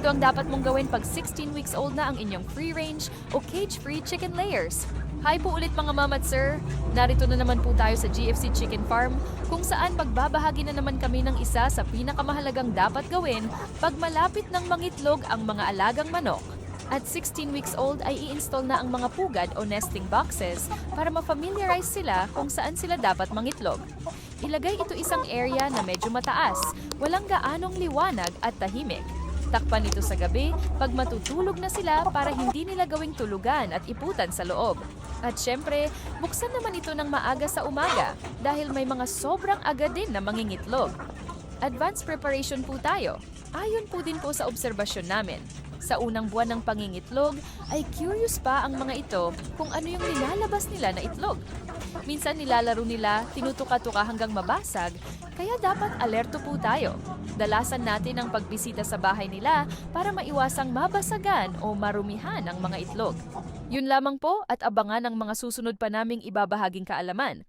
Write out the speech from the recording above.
Ganito ang dapat mong gawin pag 16 weeks old na ang inyong free-range o cage-free chicken layers. Hi po ulit mga ma'am at sir! Narito na naman po tayo sa GFC Chicken Farm kung saan pagbabahagi na naman kami ng isa sa pinakamahalagang dapat gawin pag malapit ng mangitlog ang mga alagang manok. At 16 weeks old ay i-install na ang mga pugad o nesting boxes para ma-familiarize sila kung saan sila dapat mangitlog. Ilagay ito isang area na medyo mataas, walang gaanong liwanag at tahimik. Takpan ito sa gabi pag matutulog na sila para hindi nila gawing tulugan at iputan sa loob. At syempre, buksan naman ito ng maaga sa umaga dahil may mga sobrang agad din na mangingitlog. Advanced preparation po tayo. Ayon po din po sa obserbasyon namin. Sa unang buwan ng pangingitlog, ay curious pa ang mga ito kung ano yung nilalabas nila na itlog. Minsan nilalaro nila, tinutuka-tuka hanggang mabasag, kaya dapat alerto po tayo. Dalasan natin ang pagbisita sa bahay nila para maiwasang mabasagan o marumihan ang mga itlog. Yun lamang po at abangan ang mga susunod pa naming ibabahaging kaalaman.